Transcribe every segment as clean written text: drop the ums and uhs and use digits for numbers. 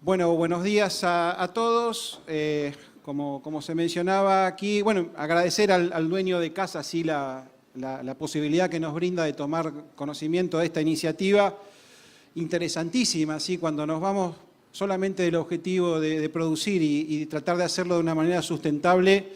Bueno, buenos días a todos. Como se mencionaba aquí, bueno, agradecer al dueño de casa sí, la posibilidad que nos brinda de tomar conocimiento de esta iniciativa interesantísima, ¿sí? Cuando nos vamos solamente del objetivo de producir y tratar de hacerlo de una manera sustentable,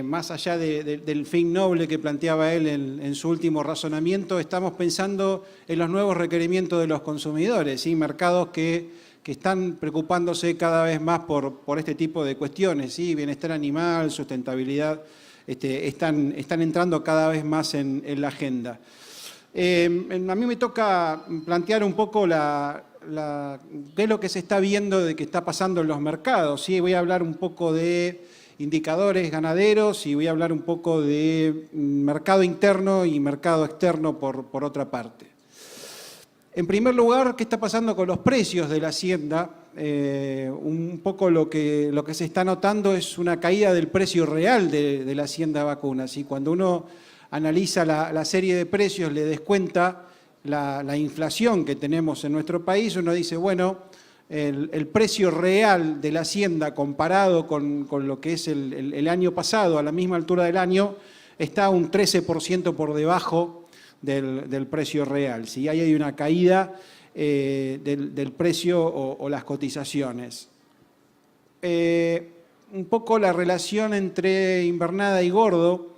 más allá del fin noble que planteaba él en su último razonamiento, estamos pensando en los nuevos requerimientos de los consumidores, ¿sí? Mercados que están preocupándose cada vez más por este tipo de cuestiones, ¿sí? Bienestar animal, sustentabilidad, están entrando cada vez más en la agenda. A mí me toca plantear un poco qué es lo que se está viendo de qué está pasando en los mercados, ¿sí? Voy a hablar un poco de indicadores ganaderos y voy a hablar un poco de mercado interno y mercado externo por otra parte. En primer lugar, ¿qué está pasando con los precios de la hacienda? Un poco lo que se está notando es una caída del precio real de la hacienda vacuna, ¿sí? Cuando uno analiza la serie de precios, le descuenta la inflación que tenemos en nuestro país, uno dice, bueno, el precio real de la hacienda comparado con lo que es el año pasado, a la misma altura del año, está un 13% por debajo del precio real. ¿Sí? Ahí hay una caída del precio o las cotizaciones. Un poco la relación entre invernada y gordo.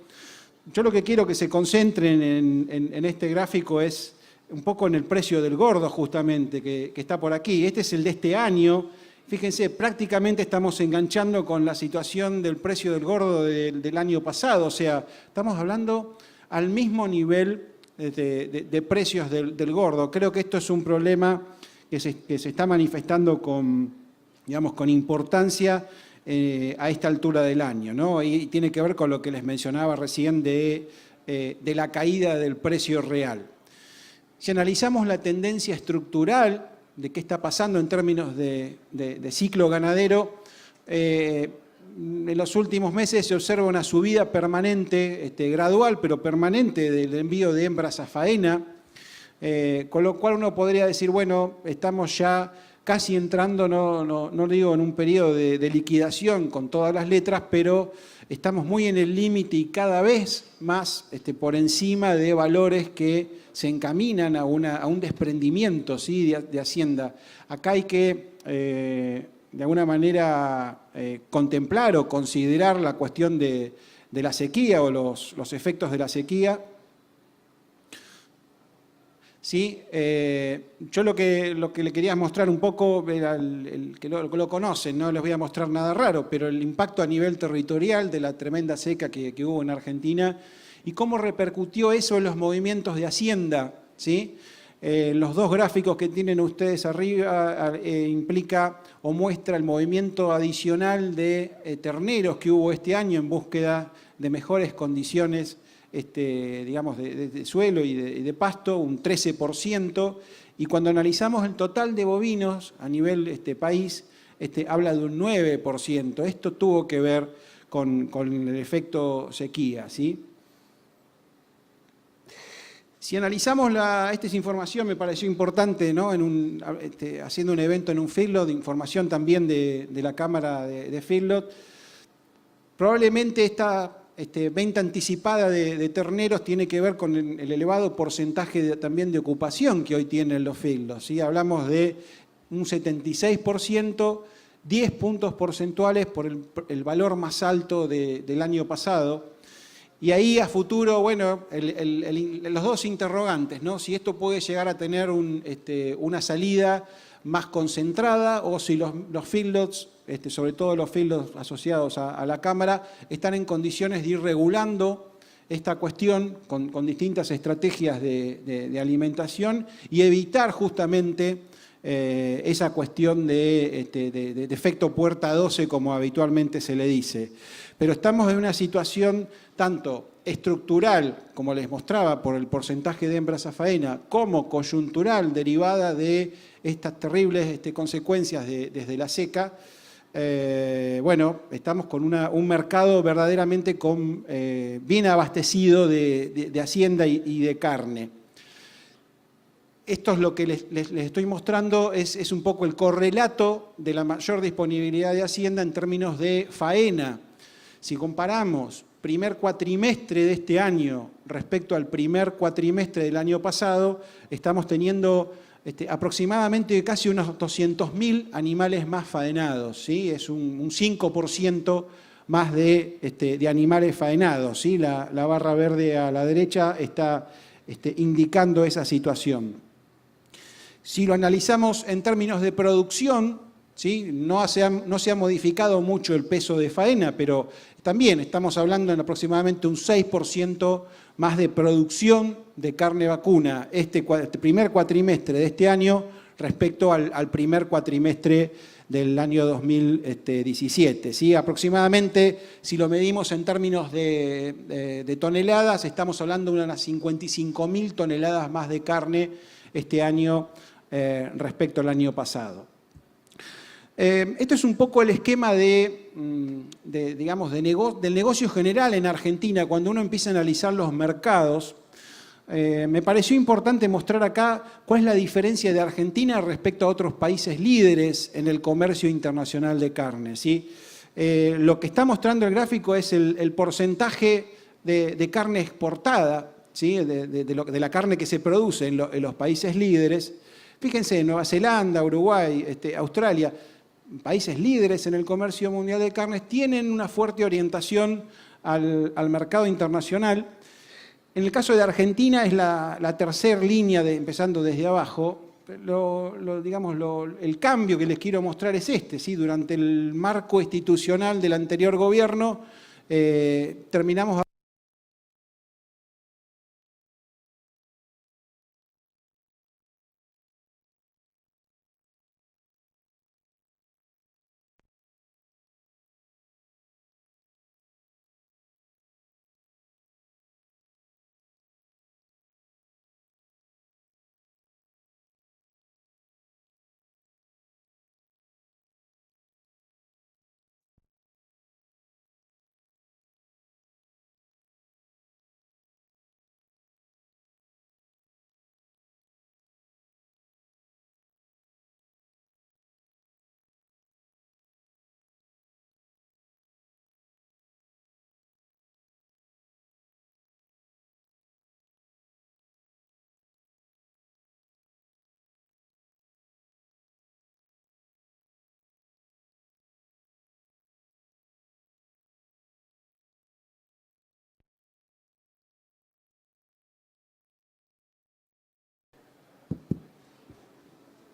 Yo lo que quiero que se concentren en este gráfico es un poco en el precio del gordo justamente, que está por aquí. Este es el de este año. Fíjense, prácticamente estamos enganchando con la situación del precio del gordo del año pasado. O sea, estamos hablando al mismo nivel de precios del gordo. Creo que esto es un problema que se está manifestando con importancia a esta altura del año, ¿no? Y tiene que ver con lo que les mencionaba recién de la caída del precio real. Si analizamos la tendencia estructural de qué está pasando en términos de ciclo ganadero, en los últimos meses se observa una subida permanente, gradual, pero permanente del envío de hembras a faena, con lo cual uno podría decir, bueno, estamos ya casi entrando, no digo en un periodo de liquidación con todas las letras, pero estamos muy en el límite y cada vez más por encima de valores que se encaminan a un desprendimiento, ¿sí? de hacienda. Acá hay que, de alguna manera, contemplar o considerar la cuestión de la sequía o los efectos de la sequía. ¿Sí? Yo lo que le quería mostrar un poco, era el que lo conocen, no les voy a mostrar nada raro, pero el impacto a nivel territorial de la tremenda seca que hubo en Argentina y cómo repercutió eso en los movimientos de hacienda, ¿sí? Los dos gráficos que tienen ustedes arriba implica o muestra el movimiento adicional de terneros que hubo este año en búsqueda de mejores condiciones digamos, de suelo y de pasto, un 13%, y cuando analizamos el total de bovinos a nivel país, habla de un 9%. Esto tuvo que ver con el efecto sequía, ¿sí? Si analizamos esta es información, me pareció importante, ¿no? Haciendo un evento en un feedlot, información también de la Cámara de Feedlot, probablemente esta venta anticipada de terneros tiene que ver con el elevado porcentaje también de ocupación que hoy tienen los feedlots, ¿sí? Hablamos de un 76%, 10 puntos porcentuales por el valor más alto del año pasado. Y ahí a futuro, bueno, los dos interrogantes, ¿no? Si esto puede llegar a tener una salida más concentrada o si los feedlots, sobre todo los feedlots asociados a la Cámara, están en condiciones de ir regulando esta cuestión con distintas estrategias de alimentación y evitar justamente esa cuestión de efecto puerta 12, como habitualmente se le dice. Pero estamos en una situación tanto estructural, como les mostraba, por el porcentaje de hembras a faena, como coyuntural, derivada de estas terribles consecuencias desde la seca. Bueno, estamos con un mercado verdaderamente bien abastecido de hacienda y de carne. esto es lo que les estoy mostrando, es un poco el correlato de la mayor disponibilidad de Hacienda en términos de faena. Si comparamos primer cuatrimestre de este año respecto al primer cuatrimestre del año pasado, estamos teniendo aproximadamente casi unos 200.000 animales más faenados, ¿sí? Es un 5% más de animales faenados, ¿sí? La barra verde a la derecha está indicando esa situación. Si lo analizamos en términos de producción, ¿sí? No se ha modificado mucho el peso de faena, pero también estamos hablando en aproximadamente un 6% más de producción de carne vacuna este primer cuatrimestre de este año respecto al primer cuatrimestre del año 2017. ¿Sí? Aproximadamente, si lo medimos en términos de toneladas, estamos hablando de unas 55.000 toneladas más de carne este año respecto al año pasado. Esto es un poco el esquema digamos, del negocio general en Argentina. Cuando uno empieza a analizar los mercados, me pareció importante mostrar acá cuál es la diferencia de Argentina respecto a otros países líderes en el comercio internacional de carne, ¿sí? Lo que está mostrando el gráfico es el porcentaje de carne exportada, ¿sí? de la carne que se produce en los países líderes. Fíjense, Nueva Zelanda, Uruguay, Australia, países líderes en el comercio mundial de carnes, tienen una fuerte orientación al mercado internacional. En el caso de Argentina es la tercera línea, empezando desde abajo. El cambio que les quiero mostrar es ¿sí? Durante el marco institucional del anterior gobierno, terminamos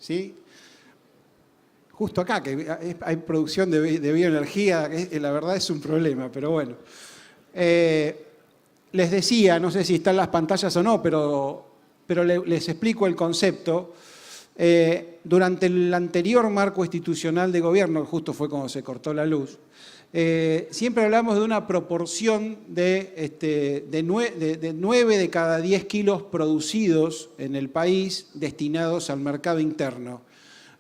¿sí? Justo acá, que hay producción de bioenergía, la verdad es un problema, pero bueno. Les decía, no sé si están las pantallas o no, pero les explico el concepto. Durante el anterior marco institucional de gobierno, justo fue cuando se cortó la luz, siempre hablamos de una proporción de 9 de cada 10 kilos producidos en el país destinados al mercado interno.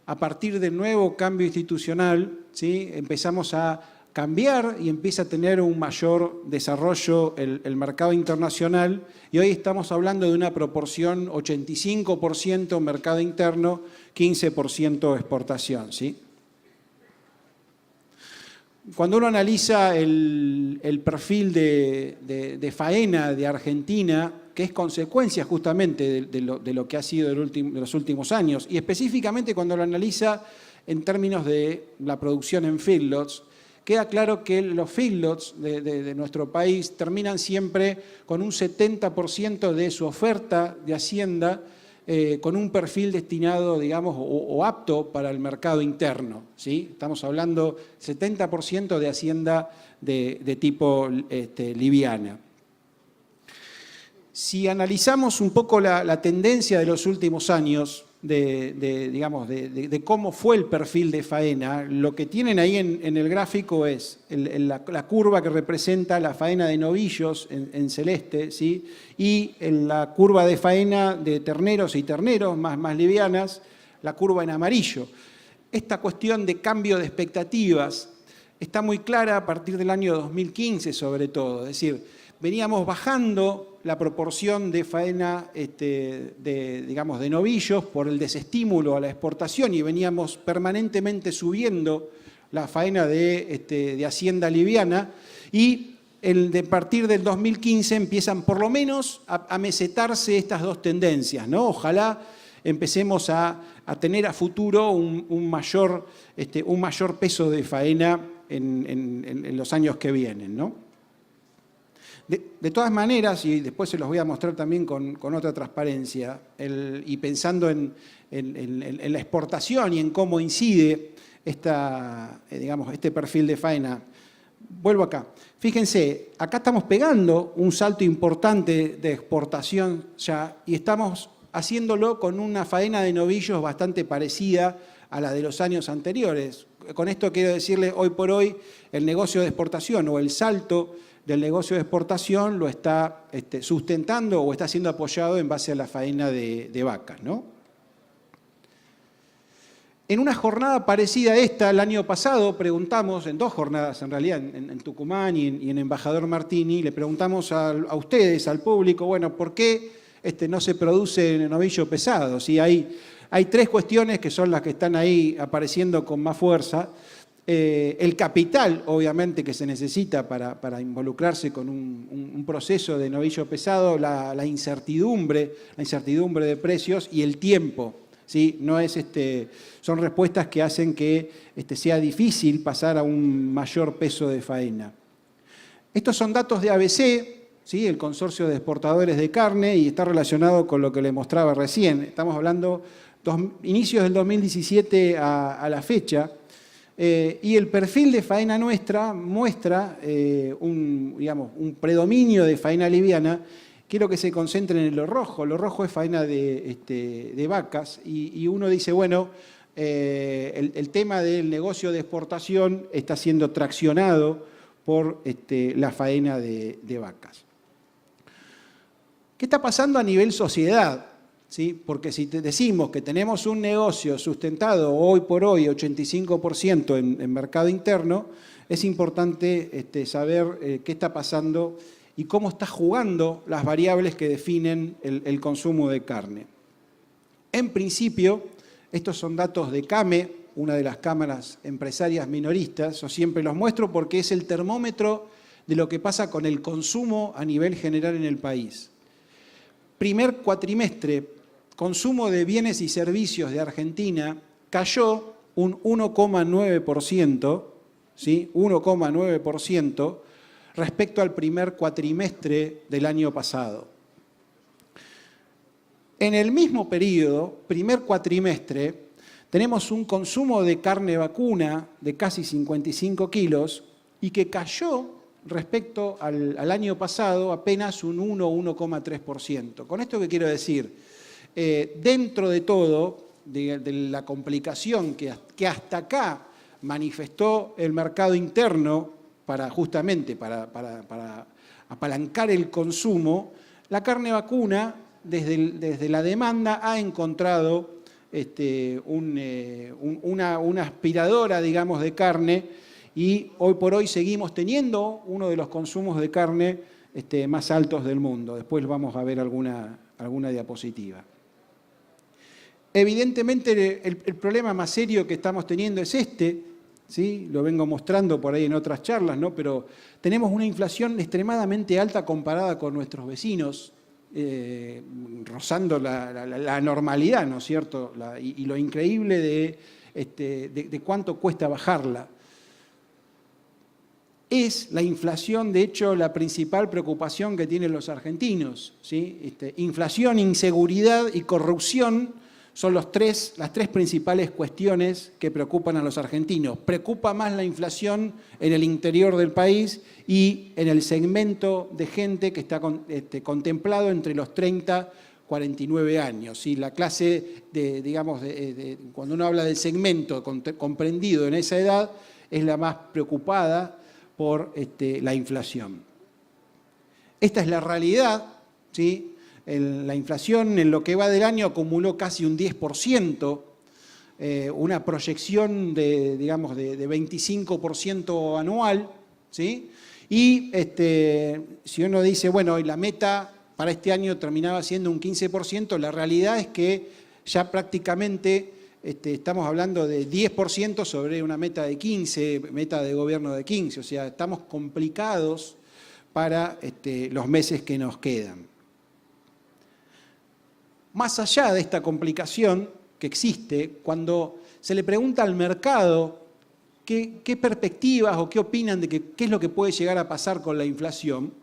A partir del nuevo cambio institucional, ¿sí? Empezamos a cambiar y empieza a tener un mayor desarrollo el mercado internacional y hoy estamos hablando de una proporción 85% mercado interno, 15% exportación, ¿sí? Cuando uno analiza el perfil de faena de Argentina, que es consecuencia justamente de lo que ha sido de los últimos años, y específicamente cuando lo analiza en términos de la producción en feedlots, queda claro que los feedlots de nuestro país terminan siempre con un 70% de su oferta de Hacienda con un perfil destinado, digamos, o apto para el mercado interno, ¿sí? Estamos hablando 70% de Hacienda de tipo liviana. Si analizamos un poco la tendencia de los últimos años, de cómo fue el perfil de faena, lo que tienen ahí en el gráfico es la curva que representa la faena de novillos en celeste, ¿sí? Y la curva de faena de terneros y terneros más livianas, la curva en amarillo. Esta cuestión de cambio de expectativas está muy clara a partir del año 2015 sobre todo, es decir, veníamos bajando la proporción de faena digamos, de novillos por el desestímulo a la exportación y veníamos permanentemente subiendo la faena de hacienda liviana y de partir del 2015 empiezan por lo menos a mesetarse estas dos tendencias, ¿no? Ojalá empecemos a tener a futuro un mayor peso de faena en los años que vienen, ¿no? De todas maneras, y después se los voy a mostrar también con otra transparencia, y pensando en la exportación y en cómo incide digamos, este perfil de faena. Vuelvo acá. Fíjense, acá estamos pegando un salto importante de exportación ya y estamos haciéndolo con una faena de novillos bastante parecida a la de los años anteriores. Con esto quiero decirles, hoy por hoy, el negocio de exportación o el salto del negocio de exportación lo está sustentando o está siendo apoyado en base a la faena de vacas, ¿no? En una jornada parecida a esta, el año pasado, preguntamos, en dos jornadas en realidad, en Tucumán y en Embajador Martini, le preguntamos a ustedes, al público, bueno, ¿por qué no se produce novillo pesado? ¿Sí? Hay tres cuestiones que son las que están ahí apareciendo con más fuerza. El capital, obviamente, que se necesita para involucrarse con un proceso de novillo pesado, la incertidumbre de precios y el tiempo. ¿Sí? No es, son respuestas que hacen que sea difícil pasar a un mayor peso de faena. Estos son datos de ABC, ¿sí? El Consorcio de Exportadores de Carne, y está relacionado con lo que le mostraba recién. Estamos hablando inicios del 2017 a la fecha. Y el perfil de faena nuestra muestra un predominio de faena liviana. Quiero que se concentren en lo rojo. Lo rojo es faena de vacas y uno dice, bueno, el tema del negocio de exportación está siendo traccionado por la faena de vacas. ¿Qué está pasando a nivel sociedad? ¿Sí? Porque si decimos que tenemos un negocio sustentado hoy por hoy 85% en mercado interno, es importante saber qué está pasando y cómo está jugando las variables que definen el consumo de carne. En principio, estos son datos de CAME, una de las cámaras empresarias minoristas. Yo siempre los muestro porque es el termómetro de lo que pasa con el consumo a nivel general en el país. Primer cuatrimestre, consumo de bienes y servicios de Argentina cayó un 1,9%, ¿sí? 1,9%, respecto al primer cuatrimestre del año pasado. En el mismo periodo, primer cuatrimestre, tenemos un consumo de carne vacuna de casi 55 kilos y que cayó respecto al año pasado apenas un 1,3%. ¿Con esto qué quiero decir? Dentro de todo, de la complicación que hasta acá manifestó el mercado interno, justamente para apalancar el consumo, la carne vacuna, desde la demanda, ha encontrado una aspiradora, digamos, de carne y hoy por hoy seguimos teniendo uno de los consumos de carne más altos del mundo. Después vamos a ver alguna diapositiva. Evidentemente, el problema más serio que estamos teniendo es ¿sí? Lo vengo mostrando por ahí en otras charlas, ¿no? Pero tenemos una inflación extremadamente alta comparada con nuestros vecinos, rozando la normalidad, ¿no es cierto? Y lo increíble de cuánto cuesta bajarla. Es la inflación, de hecho, la principal preocupación que tienen los argentinos, ¿sí? Inflación, inseguridad y corrupción son las tres principales cuestiones que preocupan a los argentinos. Preocupa más la inflación en el interior del país y en el segmento de gente que está contemplado entre los 30 y 49 años. ¿Sí? La clase, cuando uno habla del segmento comprendido en esa edad, es la más preocupada por la inflación. Esta es la realidad, ¿sí? La inflación en lo que va del año acumuló casi un 10%, una proyección de 25% anual, ¿sí? Y si uno dice, bueno, la meta para este año terminaba siendo un 15%, la realidad es que ya prácticamente estamos hablando de 10% sobre una meta de 15, meta de gobierno de 15, o sea, estamos complicados para los meses que nos quedan. Más allá de esta complicación que existe, cuando se le pregunta al mercado qué perspectivas o qué opinan de qué es lo que puede llegar a pasar con la inflación,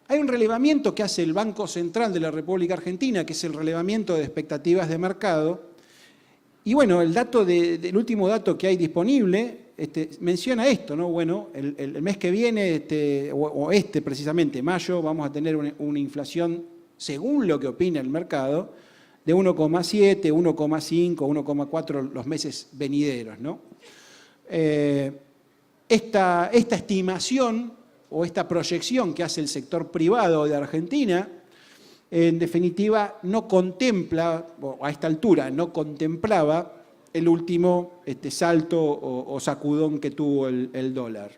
hay un relevamiento que hace el Banco Central de la República Argentina, que es el relevamiento de expectativas de mercado. Y bueno, el último dato que hay disponible menciona esto, ¿no? Bueno, el mes que viene, precisamente, mayo, vamos a tener una inflación, según lo que opina el mercado, de 1,7, 1,5, 1,4 los meses venideros, ¿no? Esta estimación o esta proyección que hace el sector privado de Argentina, en definitiva, no contempla, o a esta altura, no contemplaba el último salto o sacudón que tuvo el dólar.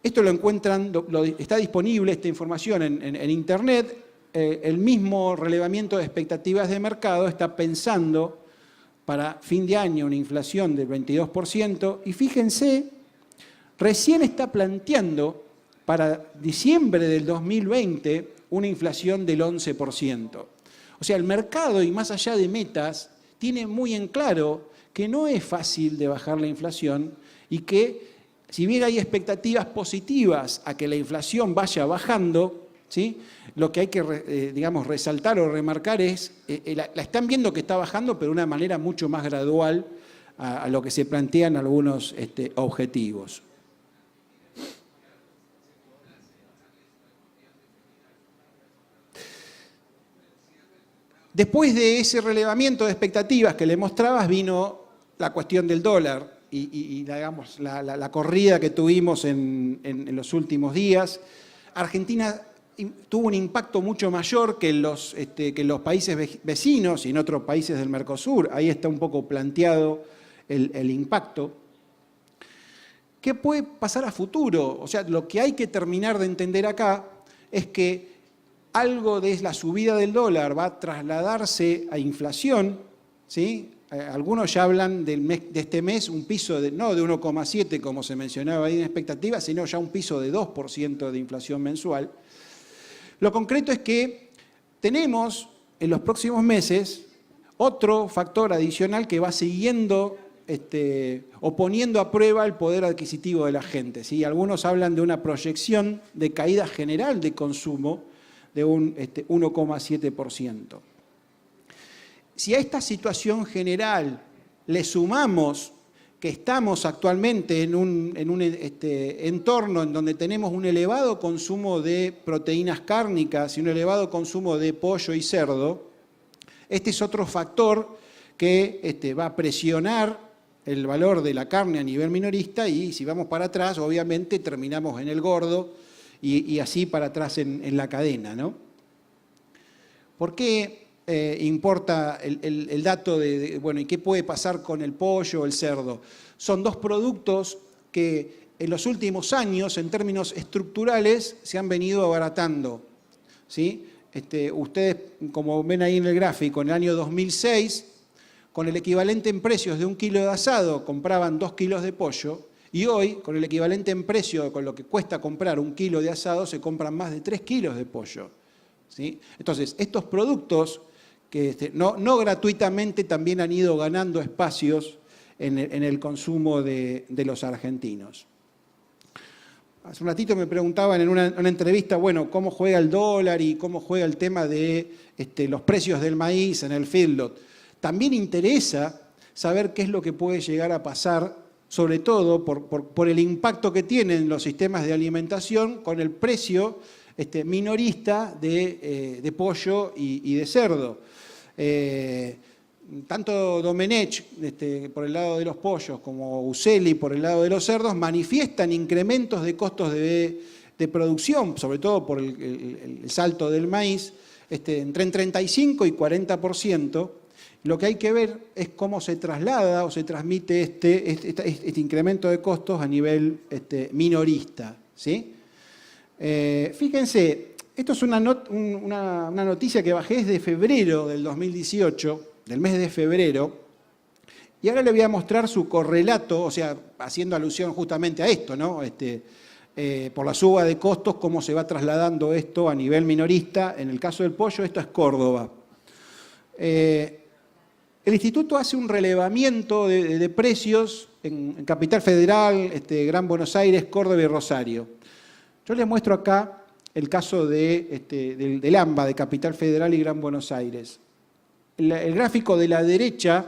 Esto lo encuentran, está disponible esta información en Internet. El mismo relevamiento de expectativas de mercado está pensando para fin de año una inflación del 22%, y fíjense, recién está planteando para diciembre del 2020 una inflación del 11%. O sea, el mercado, y más allá de metas, tiene muy en claro que no es fácil de bajar la inflación y que, si bien hay expectativas positivas a que la inflación vaya bajando, ¿sí?, lo que hay que resaltar o remarcar es, la están viendo que está bajando, pero de una manera mucho más gradual a lo que se plantean algunos objetivos. Después de ese relevamiento de expectativas que le mostrabas, vino la cuestión del dólar y digamos, la corrida que tuvimos en los últimos días. Argentina tuvo un impacto mucho mayor que en los países vecinos y en otros países del Mercosur. Ahí está un poco planteado el impacto. ¿Qué puede pasar a futuro? O sea, lo que hay que terminar de entender acá es que algo de la subida del dólar va a trasladarse a inflación, ¿sí? Algunos ya hablan de este mes un piso no de 1,7 como se mencionaba ahí en expectativa, sino ya un piso de 2% de inflación mensual. Lo concreto es que tenemos en los próximos meses otro factor adicional que va siguiendo o poniendo a prueba el poder adquisitivo de la gente, ¿sí? Algunos hablan de una proyección de caída general de consumo de un 1,7%. Si a esta situación general le sumamos que estamos actualmente en un entorno en donde tenemos un elevado consumo de proteínas cárnicas y un elevado consumo de pollo y cerdo, este es otro factor que va a presionar el valor de la carne a nivel minorista, y si vamos para atrás, obviamente terminamos en el gordo y así para atrás en la cadena, ¿no? ¿Por qué importa el dato bueno, y qué puede pasar con el pollo o el cerdo? Son dos productos que en los últimos años, en términos estructurales, se han venido abaratando, ¿sí? Ustedes, como ven ahí en el gráfico, en el año 2006, con el equivalente en precios de 1 kilo de asado, compraban 2 kilos de pollo, y hoy, con el equivalente en precio, con lo que cuesta comprar 1 kilo de asado, se compran más de 3 kilos de pollo, ¿sí? Entonces, estos productos que no gratuitamente también han ido ganando espacios en el consumo de los argentinos. Hace un ratito me preguntaban en una entrevista, bueno, cómo juega el dólar y cómo juega el tema de los precios del maíz en el feedlot. También interesa saber qué es lo que puede llegar a pasar, sobre todo por el impacto que tienen los sistemas de alimentación con el precio minorista de pollo y de cerdo. Tanto Domenech por el lado de los pollos como Uccelli por el lado de los cerdos manifiestan incrementos de costos de producción, sobre todo por el salto del maíz, entre 35 y 40%. Lo que hay que ver es cómo se traslada o se transmite este incremento de costos a nivel minorista, ¿sí? Fíjense, esto es una noticia que bajé desde febrero del 2018, del mes de febrero, y ahora le voy a mostrar su correlato, o sea, haciendo alusión justamente a esto, ¿no? Por la suba de costos, cómo se va trasladando esto a nivel minorista. En el caso del pollo, esto es Córdoba. El instituto hace un relevamiento de precios en Capital Federal, Gran Buenos Aires, Córdoba y Rosario. Yo les muestro acá el caso del AMBA, de Capital Federal y Gran Buenos Aires. El gráfico de la derecha,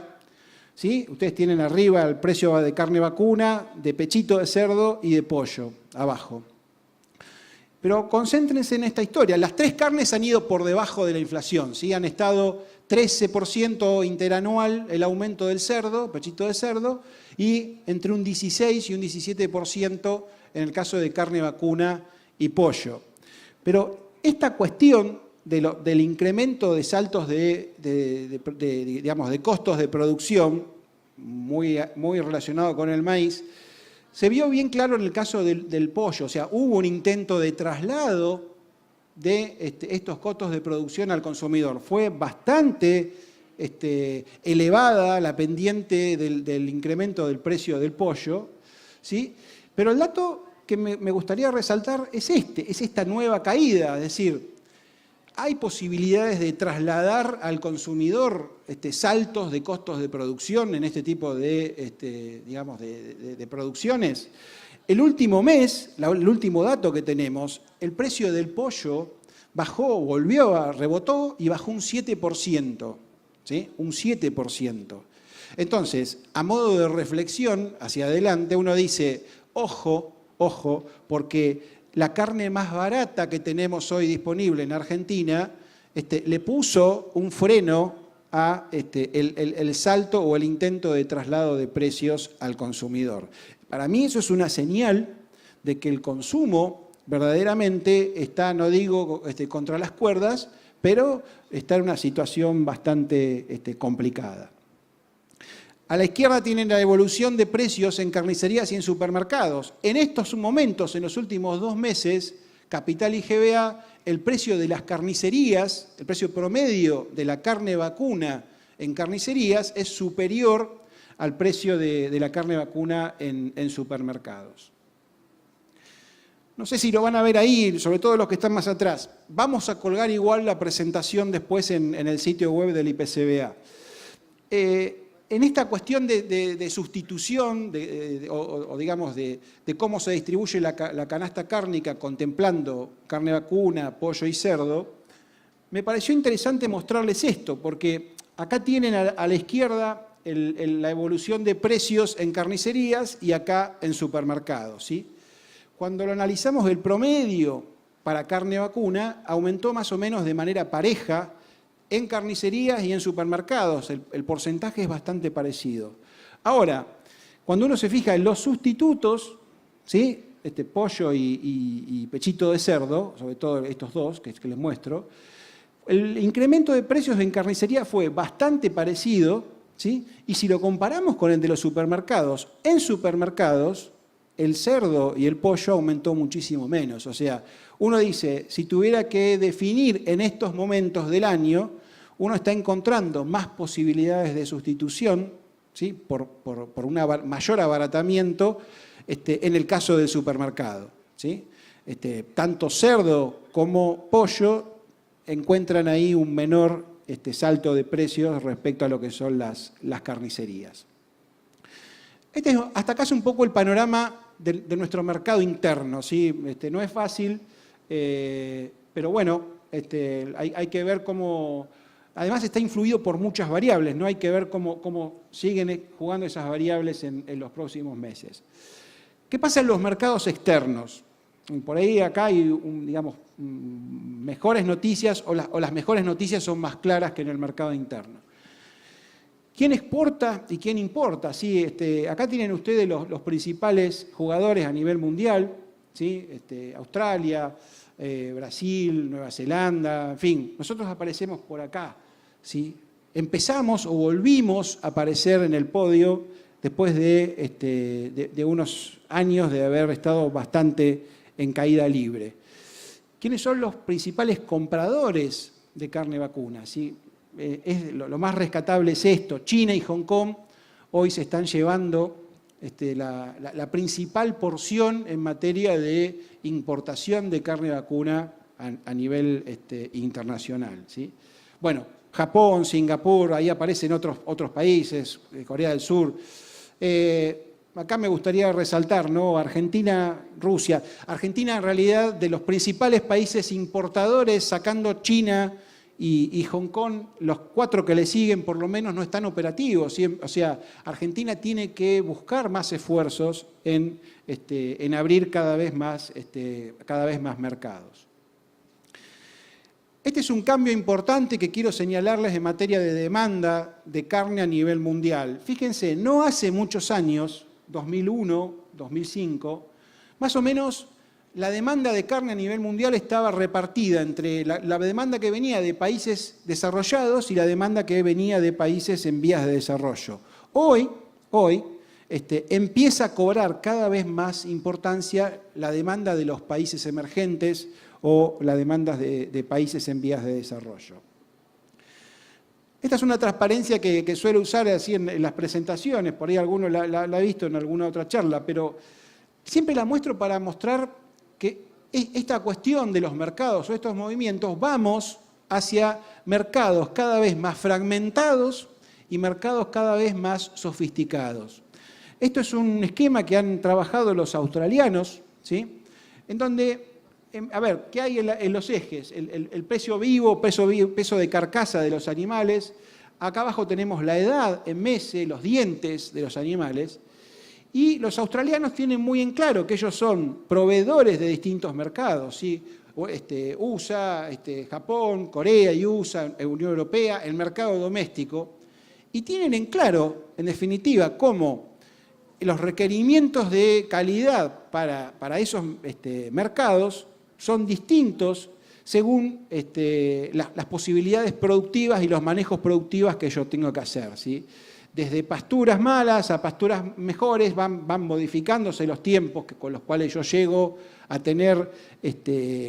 ¿sí? Ustedes tienen arriba el precio de carne vacuna, de pechito de cerdo y de pollo, abajo. Pero concéntrense en esta historia. Las tres carnes han ido por debajo de la inflación, ¿sí? Han estado 13% interanual el aumento del cerdo, pechito de cerdo, y entre un 16 y un 17% en el caso de carne vacuna y pollo. Pero esta cuestión del incremento de saltos digamos, de costos de producción, muy relacionado con el maíz, se vio bien claro en el caso del pollo. O sea, hubo un intento de traslado de estos costos de producción al consumidor. Fue bastante elevada la pendiente del incremento del precio del pollo, ¿sí? Pero el dato que me gustaría resaltar es esta nueva caída, es decir, hay posibilidades de trasladar al consumidor saltos de costos de producción en este tipo digamos, de producciones. El último mes, el último dato que tenemos, el precio del pollo rebotó y bajó un 7%, ¿sí? Un 7%. Entonces, a modo de reflexión hacia adelante, uno dice, ojo, porque la carne más barata que tenemos hoy disponible en Argentina le puso un freno a el salto o el intento de traslado de precios al consumidor. Para mí eso es una señal de que el consumo verdaderamente está, no digo contra las cuerdas, pero está en una situación bastante complicada. A la izquierda tienen la evolución de precios en carnicerías y en supermercados. En estos momentos, en los últimos 2 meses, Capital y GBA, el precio de las carnicerías, el precio promedio de la carne vacuna en carnicerías es superior al precio de la carne vacuna en supermercados. No sé si lo van a ver ahí, sobre todo los que están más atrás. Vamos a colgar igual la presentación después en el sitio web del IPCBA. En esta cuestión de sustitución, digamos, de cómo se distribuye la canasta cárnica contemplando carne vacuna, pollo y cerdo, me pareció interesante mostrarles esto, porque acá tienen a la izquierda la evolución de precios en carnicerías y acá en supermercados, ¿sí? Cuando lo analizamos, el promedio para carne vacuna aumentó más o menos de manera pareja en carnicerías y en supermercados. El porcentaje es bastante parecido. Ahora, cuando uno se fija en los sustitutos, ¿sí? Pollo y pechito de cerdo, sobre todo estos dos que les muestro, el incremento de precios en carnicería fue bastante parecido, ¿sí? Y si lo comparamos con el de los supermercados, en supermercados el cerdo y el pollo aumentó muchísimo menos. O sea, uno dice, si tuviera que definir en estos momentos del año, uno está encontrando más posibilidades de sustitución, ¿sí? por un mayor abaratamiento en el caso del supermercado, ¿sí? Tanto cerdo como pollo encuentran ahí un menor salto de precios respecto a lo que son las carnicerías. Hasta acá es un poco el panorama de nuestro mercado interno, ¿sí? No es fácil, pero bueno, hay que ver cómo. Además está influido por muchas variables, ¿no? Hay que ver cómo siguen jugando esas variables en los próximos meses. ¿Qué pasa en los mercados externos? Por ahí acá hay, digamos, mejores noticias o las mejores noticias son más claras que en el mercado interno. ¿Quién exporta y quién importa? Sí, acá tienen ustedes los principales jugadores a nivel mundial, ¿sí? Australia, Brasil, Nueva Zelanda, en fin, nosotros aparecemos por acá, ¿sí? Empezamos o volvimos a aparecer en el podio después de unos años de haber estado bastante en caída libre. ¿Quiénes son los principales compradores de carne vacuna? ¿Sí? Lo más rescatable es esto. China y Hong Kong hoy se están llevando la principal porción en materia de importación de carne vacuna a nivel internacional. ¿Sí? Bueno, Japón, Singapur, ahí aparecen otros países, Corea del Sur. Acá me gustaría resaltar, ¿no? Argentina, Rusia. Argentina, en realidad, de los principales países importadores, sacando China y Hong Kong, los 4 que le siguen por lo menos no están operativos. ¿Sí? O sea, Argentina tiene que buscar más esfuerzos en abrir cada vez más mercados. Este es un cambio importante que quiero señalarles en materia de demanda de carne a nivel mundial. Fíjense, no hace muchos años, 2001, 2005, más o menos la demanda de carne a nivel mundial estaba repartida entre la demanda que venía de países desarrollados y la demanda que venía de países en vías de desarrollo. Hoy empieza a cobrar cada vez más importancia la demanda de los países emergentes o la demanda de países en vías de desarrollo. Esta es una transparencia que suelo usar así en las presentaciones, por ahí alguno la ha visto en alguna otra charla, pero siempre la muestro para mostrar que esta cuestión de los mercados o estos movimientos, vamos hacia mercados cada vez más fragmentados y mercados cada vez más sofisticados. Esto es un esquema que han trabajado los australianos, ¿sí? En donde, a ver, ¿qué hay en los ejes? El precio vivo, peso de carcasa de los animales. Acá abajo tenemos la edad en meses, los dientes de los animales. Y los australianos tienen muy en claro que ellos son proveedores de distintos mercados, ¿sí? USA, Japón, Corea y USA, Unión Europea, el mercado doméstico. Y tienen en claro, en definitiva, cómo los requerimientos de calidad para esos mercados son distintos según las posibilidades productivas y los manejos productivos que yo tengo que hacer, ¿sí? Desde pasturas malas a pasturas mejores van modificándose los tiempos con los cuales yo llego a tener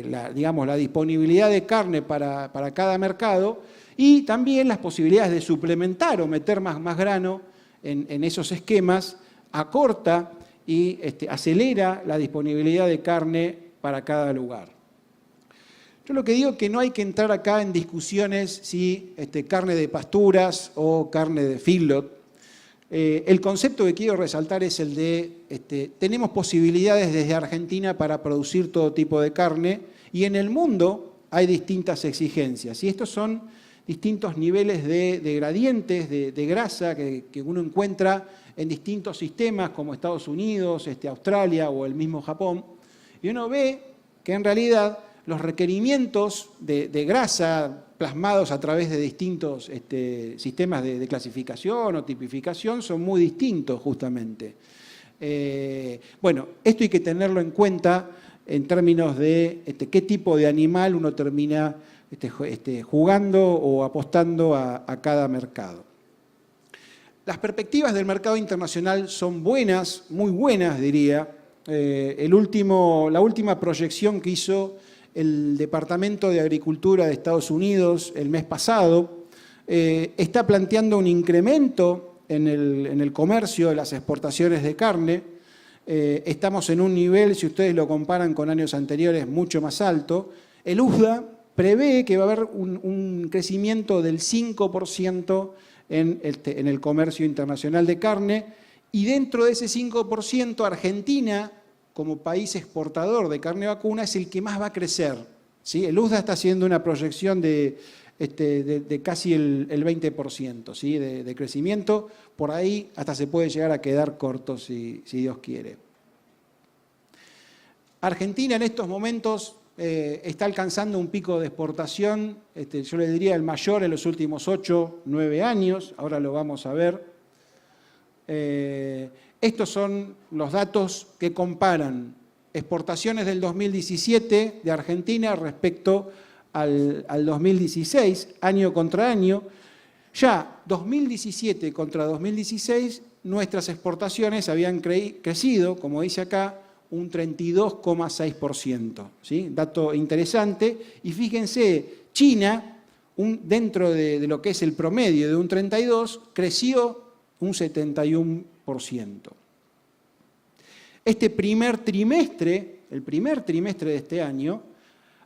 la disponibilidad de carne para cada mercado y también las posibilidades de suplementar o meter más grano en esos esquemas acorta y acelera la disponibilidad de carne para cada lugar. Yo lo que digo es que no hay que entrar acá en discusiones si carne de pasturas o carne de feedlot. El concepto que quiero resaltar es el de tenemos posibilidades desde Argentina para producir todo tipo de carne y en el mundo hay distintas exigencias. Y estos son distintos niveles de gradientes de grasa que uno encuentra en distintos sistemas como Estados Unidos, Australia o el mismo Japón. Y uno ve que en realidad los requerimientos de grasa plasmados a través de distintos sistemas de clasificación o tipificación son muy distintos justamente. Bueno, esto hay que tenerlo en cuenta en términos de qué tipo de animal uno termina jugando o apostando a cada mercado. Las perspectivas del mercado internacional son buenas, muy buenas diría. La última proyección que hizo el Departamento de Agricultura de Estados Unidos el mes pasado está planteando un incremento en el comercio de las exportaciones de carne. Estamos en un nivel, si ustedes lo comparan con años anteriores, mucho más alto. El USDA prevé que va a haber un crecimiento del 5% en el comercio internacional de carne y dentro de ese 5% Argentina, como país exportador de carne vacuna, es el que más va a crecer, ¿sí? El USDA está haciendo una proyección de casi el 20%, ¿sí? de crecimiento. Por ahí hasta se puede llegar a quedar corto, si Dios quiere. Argentina en estos momentos está alcanzando un pico de exportación, yo le diría el mayor en los últimos 8, 9 años, ahora lo vamos a ver. Estos son los datos que comparan exportaciones del 2017 de Argentina respecto al 2016, año contra año. Ya 2017 contra 2016, nuestras exportaciones habían crecido, como dice acá, un 32,6%. ¿Sí? Dato interesante. Y fíjense, China, dentro de lo que es el promedio de un 32%, creció un 71%. Este primer trimestre, el primer trimestre de este año,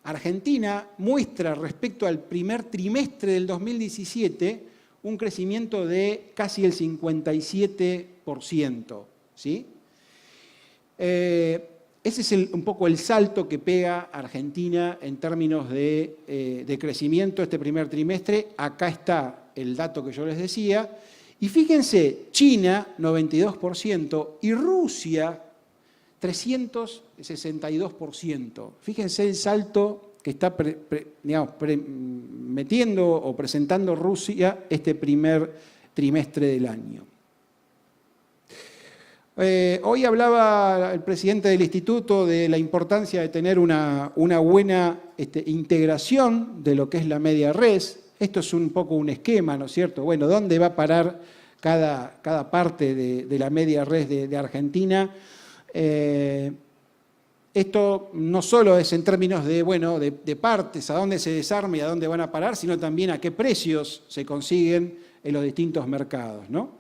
Argentina muestra respecto al primer trimestre del 2017 un crecimiento de casi el 57%. ¿Sí? Ese es un poco el salto que pega Argentina en términos de crecimiento este primer trimestre. Acá está el dato que yo les decía. Y fíjense, China, 92%, y Rusia, 362%. Fíjense el salto que está metiendo o presentando Rusia este primer trimestre del año. Hoy hablaba el presidente del instituto de la importancia de tener una buena integración de lo que es la media res. Esto es un poco un esquema, ¿no es cierto? Bueno, ¿dónde va a parar cada parte de la media res de Argentina? Esto no solo es en términos de partes, a dónde se desarma y a dónde van a parar, sino también a qué precios se consiguen en los distintos mercados, ¿no?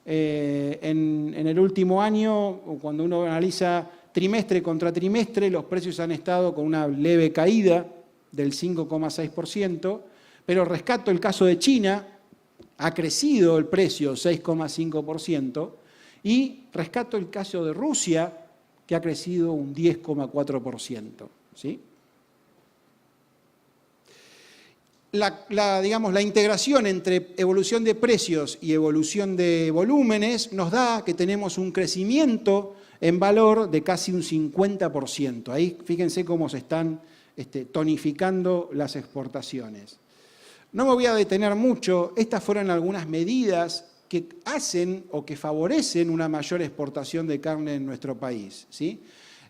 En el último año, cuando uno analiza trimestre contra trimestre, los precios han estado con una leve caída del 5,6%, pero rescato el caso de China, ha crecido el precio 6,5%, y rescato el caso de Rusia, que ha crecido un 10,4%. ¿Sí? La integración entre evolución de precios y evolución de volúmenes nos da que tenemos un crecimiento en valor de casi un 50%. Ahí fíjense cómo se están tonificando las exportaciones. No me voy a detener mucho, estas fueron algunas medidas que hacen o que favorecen una mayor exportación de carne en nuestro país. ¿Sí?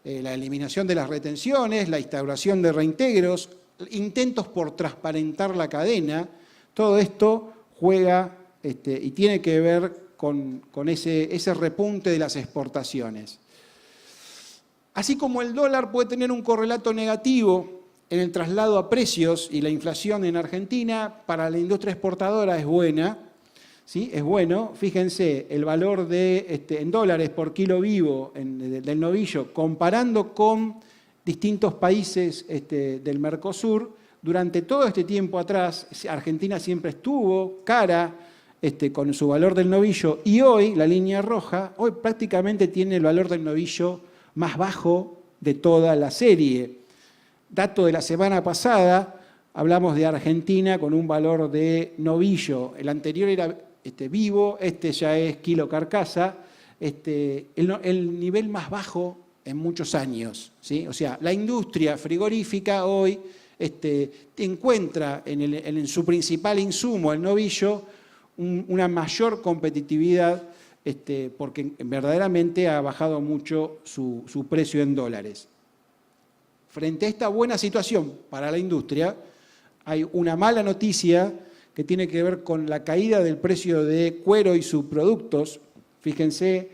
La eliminación de las retenciones, la instauración de reintegros, intentos por transparentar la cadena, todo esto juega y tiene que ver con ese repunte de las exportaciones. Así como el dólar puede tener un correlato negativo en el traslado a precios y la inflación en Argentina, para la industria exportadora es buena. ¿Sí? Es bueno, fíjense, el valor en dólares por kilo vivo del novillo, comparando con distintos países del Mercosur, durante todo este tiempo atrás, Argentina siempre estuvo cara con su valor del novillo, y hoy, la línea roja, hoy prácticamente tiene el valor del novillo más bajo de toda la serie. Dato de la semana pasada, hablamos de Argentina con un valor de novillo, el anterior era vivo, ya es kilo carcasa, el nivel más bajo en muchos años. ¿Sí? O sea, la industria frigorífica hoy encuentra en su principal insumo, el novillo, una mayor competitividad porque verdaderamente ha bajado mucho su precio en dólares. Frente a esta buena situación para la industria, hay una mala noticia que tiene que ver con la caída del precio de cuero y subproductos. Fíjense,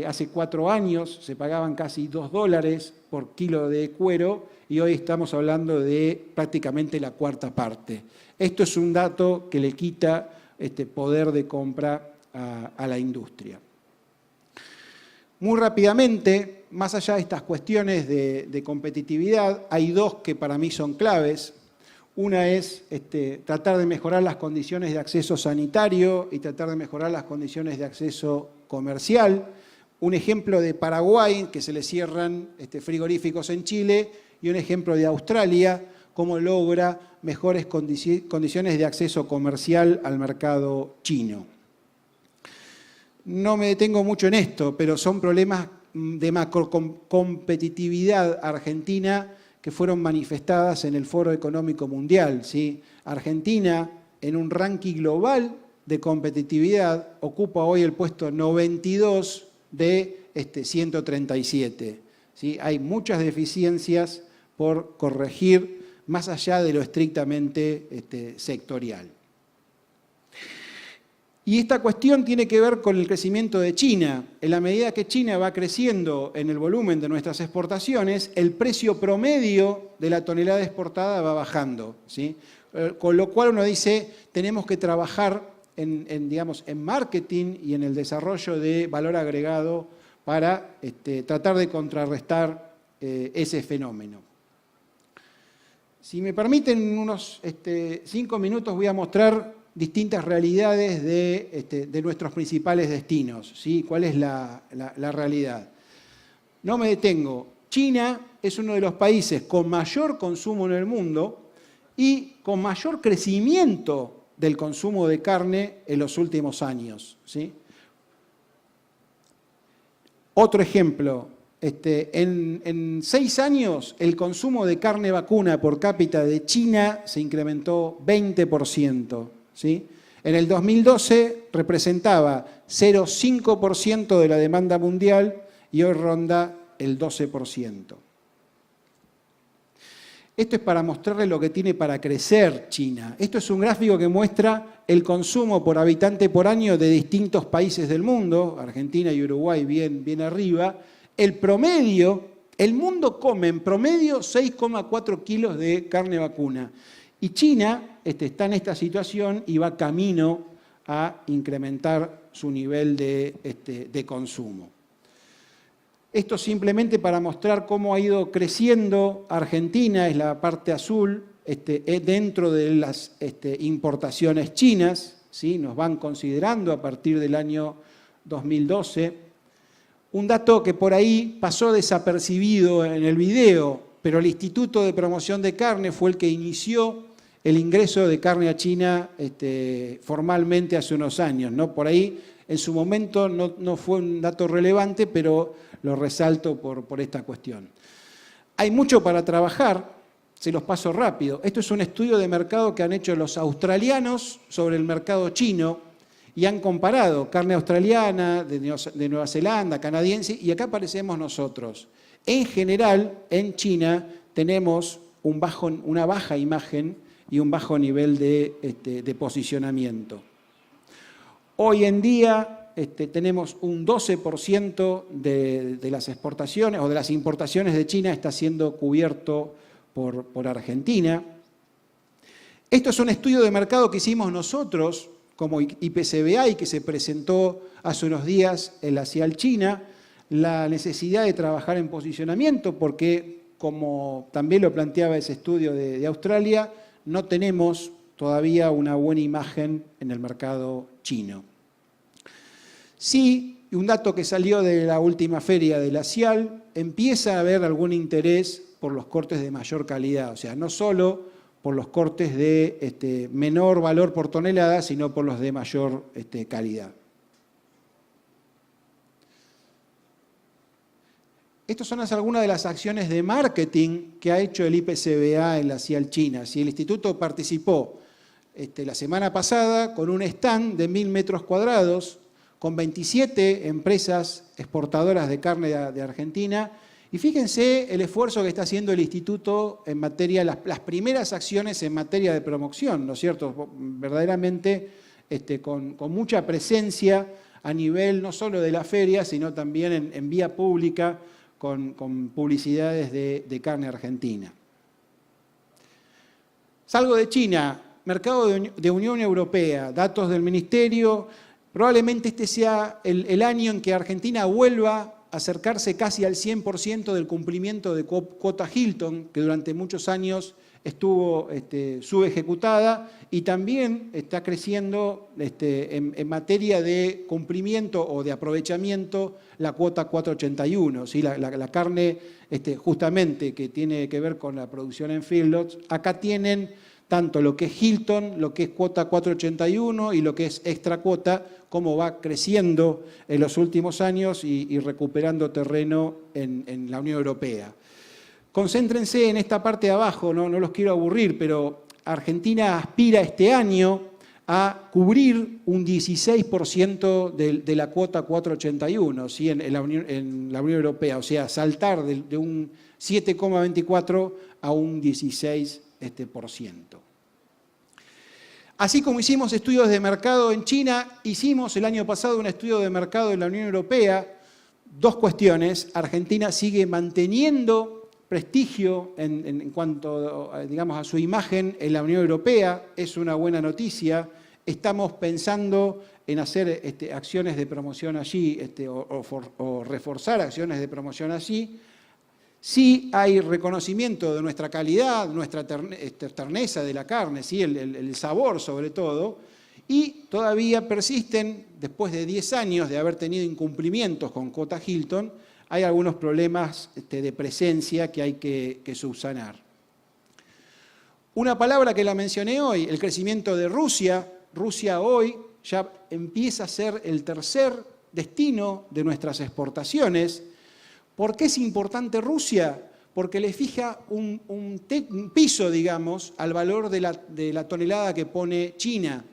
hace 4 años se pagaban casi $2 por kilo de cuero y hoy estamos hablando de prácticamente la cuarta parte. Esto es un dato que le quita poder de compra a la industria. Muy rápidamente, más allá de estas cuestiones de competitividad, hay dos que para mí son claves. Una es tratar de mejorar las condiciones de acceso sanitario y tratar de mejorar las condiciones de acceso comercial. Un ejemplo de Paraguay, que se le cierran frigoríficos en Chile, y un ejemplo de Australia, cómo logra mejores condiciones de acceso comercial al mercado chino. No me detengo mucho en esto, pero son problemas de macrocompetitividad argentina que fueron manifestadas en el Foro Económico Mundial. ¿Sí? Argentina, en un ranking global de competitividad, ocupa hoy el puesto 92 de 137. ¿Sí? Hay muchas deficiencias por corregir más allá de lo estrictamente sectorial. Y esta cuestión tiene que ver con el crecimiento de China. En la medida que China va creciendo en el volumen de nuestras exportaciones, el precio promedio de la tonelada exportada va bajando, ¿sí? Con lo cual uno dice, tenemos que trabajar digamos, en marketing y en el desarrollo de valor agregado para tratar de contrarrestar ese fenómeno. Si me permiten unos 5 minutos voy a mostrar distintas realidades de nuestros principales destinos, ¿sí? ¿Cuál es la realidad? No me detengo. China es uno de los países con mayor consumo en el mundo y con mayor crecimiento del consumo de carne en los últimos años, ¿sí? Otro ejemplo, en 6 años el consumo de carne vacuna por cápita de China se incrementó 20%. ¿Sí? En el 2012 representaba 0,5% de la demanda mundial y hoy ronda el 12%. Esto es para mostrarles lo que tiene para crecer China. Esto es un gráfico que muestra el consumo por habitante por año de distintos países del mundo, Argentina y Uruguay bien arriba. El promedio, el mundo come en promedio 6,4 kilos de carne vacuna. Y China está en esta situación y va camino a incrementar su nivel de consumo. Esto simplemente para mostrar cómo ha ido creciendo Argentina, es la parte azul, dentro de las importaciones chinas, ¿sí? Nos van considerando a partir del año 2012. Un dato que por ahí pasó desapercibido en el video, pero el Instituto de Promoción de Carne fue el que inició el ingreso de carne a China formalmente hace unos años, ¿no? Por ahí, en su momento, no fue un dato relevante, pero lo resalto por esta cuestión. Hay mucho para trabajar, se los paso rápido. Esto es un estudio de mercado que han hecho los australianos sobre el mercado chino y han comparado carne australiana, de Nueva Zelanda, canadiense, y acá aparecemos nosotros. En general, en China tenemos una baja imagen y un bajo nivel de posicionamiento. Hoy en día tenemos un 12% de las exportaciones o de las importaciones de China está siendo cubierto por Argentina. Esto es un estudio de mercado que hicimos nosotros como IPCBA y que se presentó hace unos días en la CIAL China, la necesidad de trabajar en posicionamiento porque, como también lo planteaba ese estudio de Australia, no tenemos todavía una buena imagen en el mercado chino. Sí, un dato que salió de la última feria de la CIAL, empieza a haber algún interés por los cortes de mayor calidad, o sea, no solo por los cortes de menor valor por tonelada, sino por los de mayor calidad. Estas son algunas de las acciones de marketing que ha hecho el IPCBA en la CIAL China. Si el instituto participó la semana pasada con un stand de 1.000 metros cuadrados, con 27 empresas exportadoras de carne de Argentina. Y fíjense el esfuerzo que está haciendo el instituto en materia, las primeras acciones en materia de promoción, ¿no es cierto? Verdaderamente con mucha presencia a nivel no solo de la feria, sino también en vía pública, con publicidades de carne argentina. Salgo de China, mercado de Unión Europea, datos del Ministerio. Probablemente este sea el año en que Argentina vuelva a acercarse casi al 100% del cumplimiento de cuota Hilton, que durante muchos años estuvo subejecutada, y también está creciendo en materia de cumplimiento o de aprovechamiento la cuota 481, ¿sí? La carne justamente que tiene que ver con la producción en feedlots. Acá tienen tanto lo que es Hilton, lo que es cuota 481 y lo que es extra cuota, cómo va creciendo en los últimos años y recuperando terreno en la Unión Europea. Concéntrense en esta parte de abajo, no los quiero aburrir, pero Argentina aspira este año a cubrir un 16% de la cuota 481, ¿sí? en la Unión Europea, o sea, saltar de un 7,24 a un 16%. Así como hicimos estudios de mercado en China, hicimos el año pasado un estudio de mercado en la Unión Europea. Dos cuestiones. Argentina sigue manteniendo prestigio en cuanto, digamos, a su imagen en la Unión Europea. Es una buena noticia. Estamos pensando en hacer acciones de promoción allí o reforzar acciones de promoción allí. Sí hay reconocimiento de nuestra calidad, nuestra terneza de la carne, ¿sí? el sabor sobre todo, y todavía persisten, después de 10 años de haber tenido incumplimientos con Cuota Hilton, hay algunos problemas de presencia que hay que subsanar. Una palabra que la mencioné hoy, el crecimiento de Rusia. Rusia hoy ya empieza a ser el tercer destino de nuestras exportaciones. ¿Por qué es importante Rusia? Porque le fija un piso, digamos, al valor de la tonelada que pone China.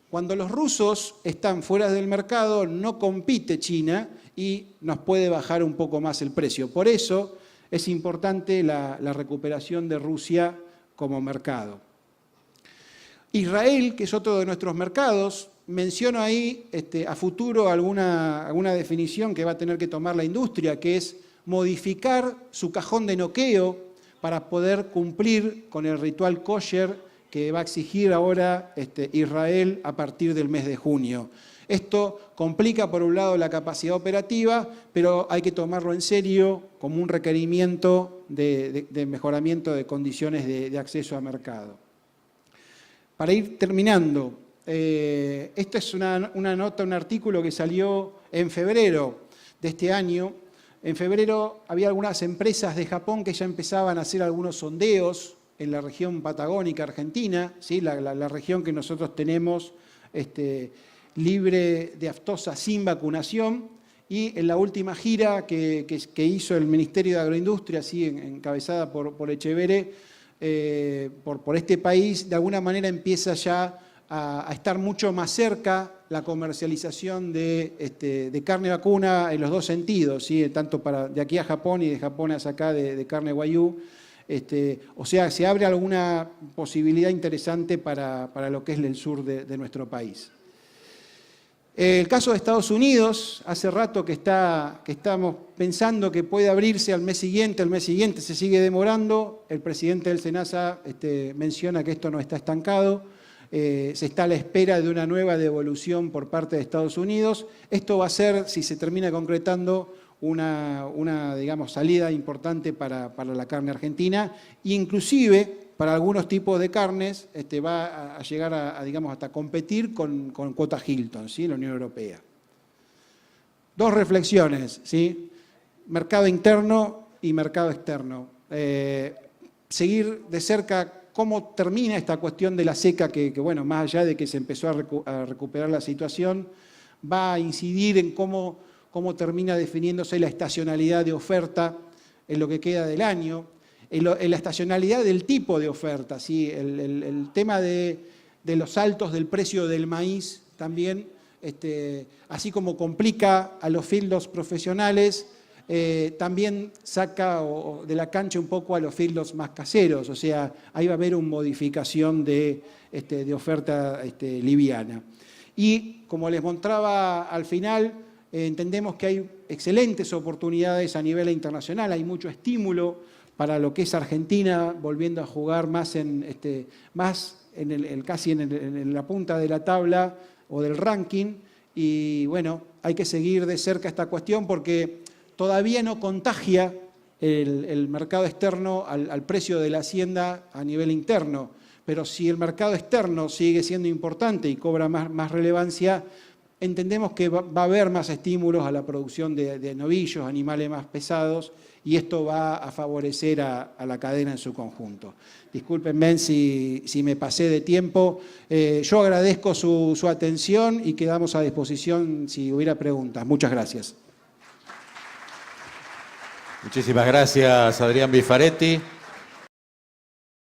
Cuando los rusos están fuera del mercado, no compite China y nos puede bajar un poco más el precio. Por eso es importante la recuperación de Rusia como mercado. Israel, que es otro de nuestros mercados, menciono ahí a futuro alguna definición que va a tener que tomar la industria, que es modificar su cajón de noqueo para poder cumplir con el ritual kosher que va a exigir ahora Israel a partir del mes de junio. Esto complica, por un lado, la capacidad operativa, pero hay que tomarlo en serio como un requerimiento de mejoramiento de condiciones de acceso a mercado. Para ir terminando, esta es una nota, un artículo que salió en febrero de este año. En febrero había algunas empresas de Japón que ya empezaban a hacer algunos sondeos en la región patagónica argentina, ¿sí? la región que nosotros tenemos libre de aftosa sin vacunación, y en la última gira que hizo el Ministerio de Agroindustria, ¿sí? encabezada por Echeverre, por este país, de alguna manera empieza ya a estar mucho más cerca la comercialización de carne vacuna en los dos sentidos, ¿sí? Tanto de aquí a Japón y de Japón hacia acá de carne wagyu. O sea, se abre alguna posibilidad interesante para lo que es el sur de nuestro país. El caso de Estados Unidos, hace rato que estamos pensando que puede abrirse el mes siguiente se sigue demorando. El presidente del SENASA menciona que esto no está estancado. Se está a la espera de una nueva devolución por parte de Estados Unidos. Esto va a ser, si se termina concretando, una digamos, salida importante para la carne argentina, inclusive para algunos tipos de carnes va a llegar digamos, hasta competir con Cuota Hilton, ¿sí? La Unión Europea. Dos reflexiones, ¿sí? Mercado interno y mercado externo. Seguir de cerca cómo termina esta cuestión de la seca, que bueno, más allá de que se empezó a recuperar la situación, va a incidir en cómo termina definiéndose la estacionalidad de oferta en lo que queda del año, en la estacionalidad del tipo de oferta, ¿sí? El tema de los saltos del precio del maíz también, así como complica a los feedlots profesionales, también saca de la cancha un poco a los feedlots más caseros, o sea, ahí va a haber una modificación de oferta liviana. Y como les mostraba al final, entendemos que hay excelentes oportunidades a nivel internacional, hay mucho estímulo para lo que es Argentina, volviendo a jugar más casi en la punta de la tabla o del ranking. Y bueno, hay que seguir de cerca esta cuestión porque todavía no contagia el mercado externo al precio de la hacienda a nivel interno. Pero si el mercado externo sigue siendo importante y cobra más relevancia, entendemos que va a haber más estímulos a la producción de novillos, animales más pesados, y esto va a favorecer a la cadena en su conjunto. Discúlpenme si me pasé de tiempo. Yo agradezco su atención y quedamos a disposición si hubiera preguntas. Muchas gracias. Muchísimas gracias, Adrián Bifaretti.